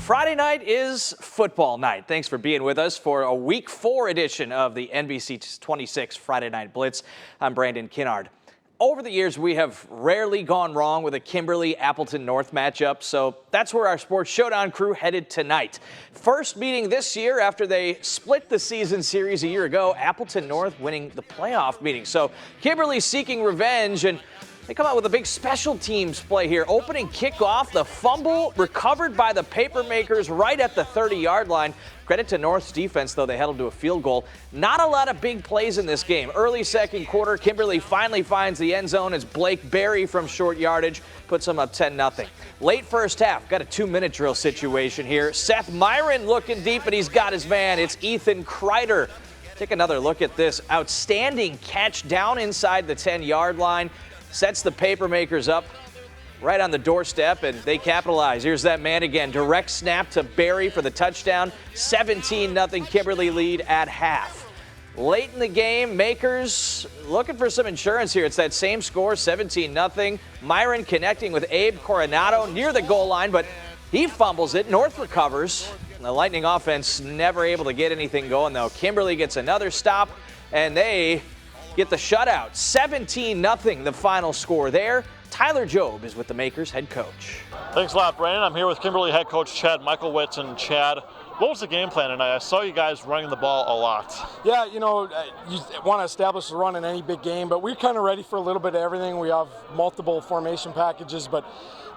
Friday night is football night. Thanks for being with us for a Week 4 edition of the NBC 26 Friday Night Blitz. I'm Brandon Kinnard. Over the years, we have rarely gone wrong with a Kimberly Appleton North matchup, so that's where our Sports Showdown crew headed tonight. First meeting this year after they split the season series a year ago, Appleton North winning the playoff meeting. So Kimberly seeking revenge, and they come out with a big special teams play here. Opening kickoff, the fumble recovered by the Papermakers right at the 30-yard line. Credit to North's defense, though, they held to a field goal. Not a lot of big plays in this game. Early second quarter, Kimberly finally finds the end zone as Blake Berry from short yardage puts them up 10-0. Late first half, got a 2-minute drill situation here. Seth Myron looking deep, but he's got his man. It's Ethan Kreider. Take another look at this outstanding catch down inside the 10-yard line. Sets the Papermakers up right on the doorstep, and they capitalize. Here's that man again. Direct snap to Berry for the touchdown. 17-0 Kimberly lead at half. Late in the game, Makers looking for some insurance here. It's that same score, 17-0. Myron connecting with Abe Coronado near the goal line, but he fumbles it. North recovers. The Lightning offense never able to get anything going, though. Kimberly gets another stop, and they get the shutout. 17-0 the final score there. Tyler Jobe is with the Makers head coach. Thanks a lot, Brandon. I'm here with Kimberly head coach Chad Michaelwitz. And Chad, what was the game plan tonight? I saw you guys running the ball a lot. Yeah, you want to establish the run in any big game, but we're kind of ready for a little bit of everything. We have multiple formation packages, but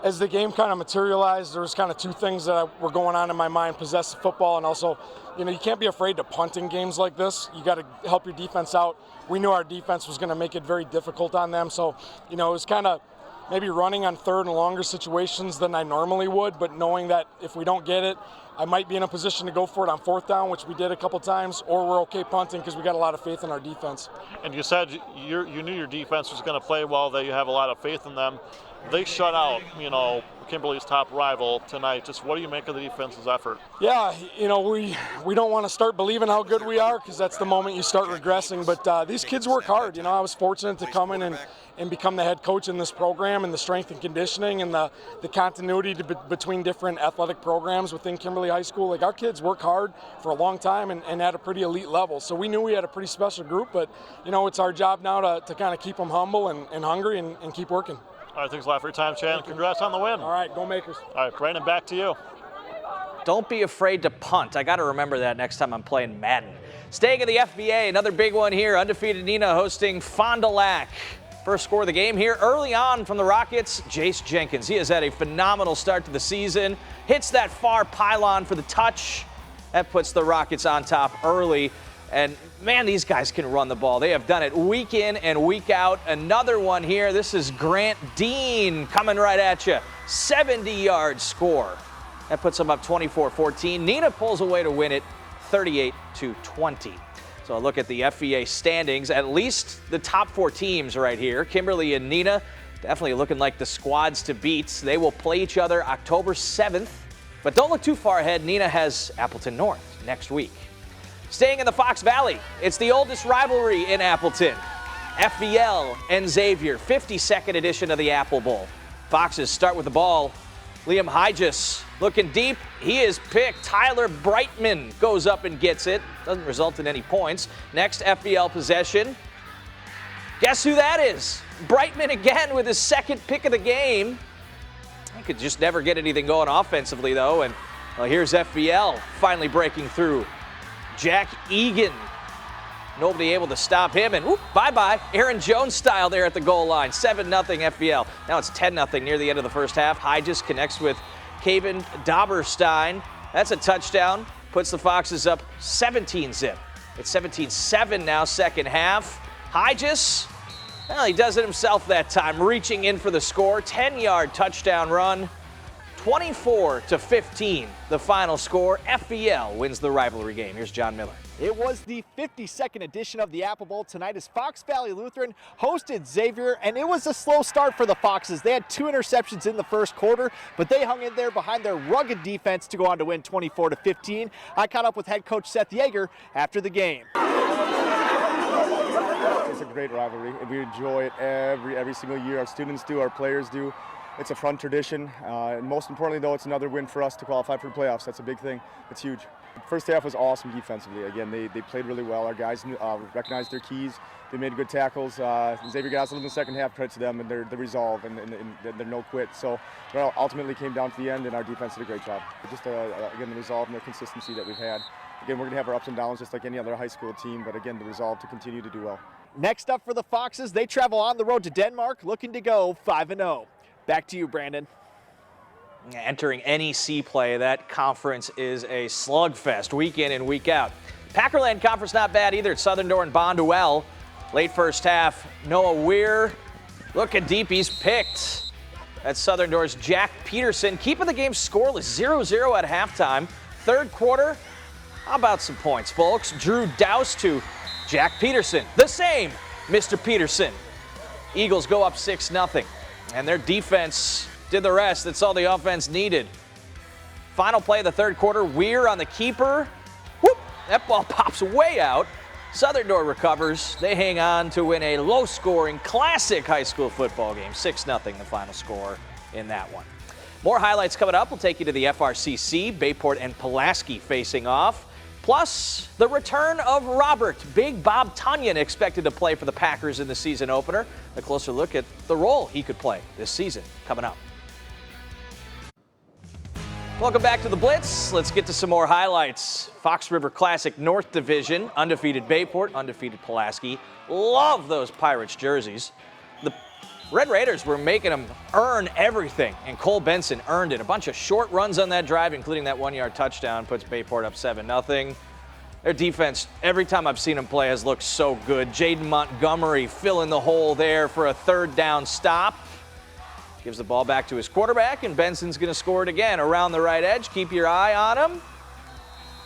as the game kind of materialized, there was kind of two things that were going on in my mind: possessive football, and also, you can't be afraid to punt in games like this. You got to help your defense out. We knew our defense was going to make it very difficult on them, so it was kind of maybe running on third and longer situations than I normally would, but knowing that if we don't get it, I might be in a position to go for it on fourth down, which we did a couple times, or we're okay punting because we got a lot of faith in our defense. And you said you knew your defense was going to play well, that you have a lot of faith in them. They shut out, Kimberly's top rival tonight. Just what do you make of the defense's effort? Yeah, we don't want to start believing how good we are because that's the moment you start regressing. But these kids work hard. I was fortunate to come in and become the head coach in this program, and the strength and conditioning and the continuity between different athletic programs within Kimberly High School. Like, our kids work hard for a long time and at a pretty elite level. So we knew we had a pretty special group, but it's our job now to kind of keep them humble and hungry and keep working. All right, thanks a lot for your time, Chad. Congrats on the win. All right, go Makers. All right, Brandon, back to you. Don't be afraid to punt. I got to remember that next time I'm playing Madden. Staying in the FBA, another big one here. Undefeated Neenah hosting Fond du Lac. First score of the game here early on from the Rockets, Jace Jenkins. He has had a phenomenal start to the season. Hits that far pylon for the touch. That puts the Rockets on top early. And, man, these guys can run the ball. They have done it week in and week out. Another one here. This is Grant Dean coming right at you. 70-yard score. That puts them up 24-14. Neenah pulls away to win it 38-20. So a look at the FVA standings. At least the top 4 teams right here. Kimberly and Neenah definitely looking like the squads to beat. They will play each other October 7th. But don't look too far ahead. Neenah has Appleton North next week. Staying in the Fox Valley, it's the oldest rivalry in Appleton. FVL and Xavier, 52nd edition of the Apple Bowl. Foxes start with the ball. Liam Hygis looking deep. He is picked. Tyler Brightman goes up and gets it. Doesn't result in any points. Next FVL possession. Guess who that is? Brightman again with his second pick of the game. He could just never get anything going offensively, though. And here's FVL finally breaking through. Jack Egan, nobody able to stop him, and bye-bye. Aaron Jones style there at the goal line. 7-0 FVL. Now it's 10-0 near the end of the first half. Hygis connects with Caven Dauberstein. That's a touchdown. Puts the Foxes up 17-zip. It's 17-7 now, second half. Hygis, well, he does it himself that time, reaching in for the score. 10-yard touchdown run. 24-15, the final score. FVL wins the rivalry game. Here's John Miller. It was the 52nd edition of the Apple Bowl tonight as Fox Valley Lutheran hosted Xavier, and it was a slow start for the Foxes. They had 2 interceptions in the first quarter, but they hung in there behind their rugged defense to go on to win 24-15. I caught up with head coach Seth Yeager after the game. It's a great rivalry, and we enjoy it every single year. Our students do, our players do. it's a fun tradition. And most importantly, though, it's another win for us to qualify for the playoffs. That's a big thing. It's huge. First half was awesome defensively. Again, they played really well. Our guys recognized their keys. They made good tackles. Xavier got us in the second half, credit to them and their resolve and their no quit. So it ultimately came down to the end, and our defense did a great job. Just again, the resolve and the consistency that we've had. Again, we're going to have our ups and downs just like any other high school team, but again, the resolve to continue to do well. Next up for the Foxes, they travel on the road to Denmark, looking to go 5-0. Back to you, Brandon. Entering NEC play, that conference is a slugfest week in and week out. Packerland Conference not bad either. It's Southern Door and Bonduelle. Late first half, Noah Weir looking deep. He's picked. That's Southern Door's Jack Peterson, keeping the game scoreless, 0-0 at halftime. Third quarter, how about some points, folks? Drew Douse to Jack Peterson, the same Mr. Peterson. Eagles go up 6-0, and their defense did the rest. That's all the offense needed. Final play of the third quarter, Weir on the keeper. Whoop, that ball pops way out. Southern Door recovers. They hang on to win a low-scoring, classic high school football game. 6-0 the final score in that one. More highlights coming up. We'll take you to the FRCC. Bayport and Pulaski facing off. Plus, the return of Robert, Big Bob Tunyon, expected to play for the Packers in the season opener. A closer look at the role he could play this season coming up. Welcome back to the Blitz. Let's get to some more highlights. Fox River Classic North Division, undefeated Bayport, undefeated Pulaski. Love those Pirates jerseys. The Red Raiders were making them earn everything, and Cole Benson earned it. A bunch of short runs on that drive, including that 1-yard touchdown, puts Bayport up 7-0. Their defense, every time I've seen them play, has looked so good. Jaden Montgomery filling the hole there for a third down stop. Gives the ball back to his quarterback, and Benson's going to score it again around the right edge. Keep your eye on him.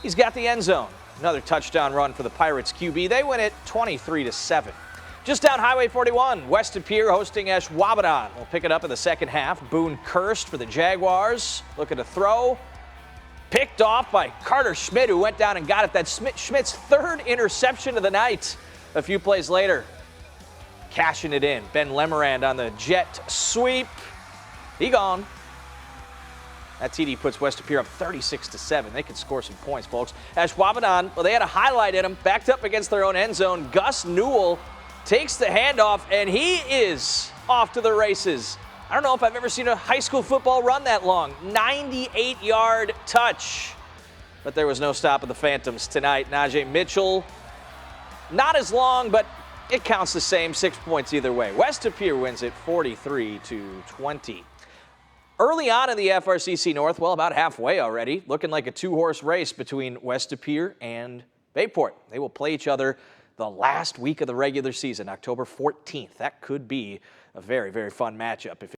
He's got the end zone. Another touchdown run for the Pirates QB. They win it 23-7. Just down Highway 41, West Pier hosting Ashwaubenon. We'll pick it up in the second half. Boone Kirst for the Jaguars. Looking to throw. Picked off by Carter Schmidt, who went down and got it. That's Schmidt's third interception of the night. A few plays later, cashing it in. Ben Lemerand on the jet sweep. He gone. That TD puts West Pier up 36-7. They could score some points, folks. Ashwaubenon, well, they had a highlight in them, backed up against their own end zone. Gus Newell takes the handoff, and he is off to the races. I don't know if I've ever seen a high school football run that long. 98-yard touch. But there was no stopping the Phantoms tonight. Najee Mitchell, not as long, but it counts the same. 6 points either way. West Pier wins it 43-20. Early on in the FRCC North, well, about halfway already, looking like a two-horse race between West Pier and Bayport. They will play each other the last week of the regular season, October 14th. That could be a very, very fun matchup if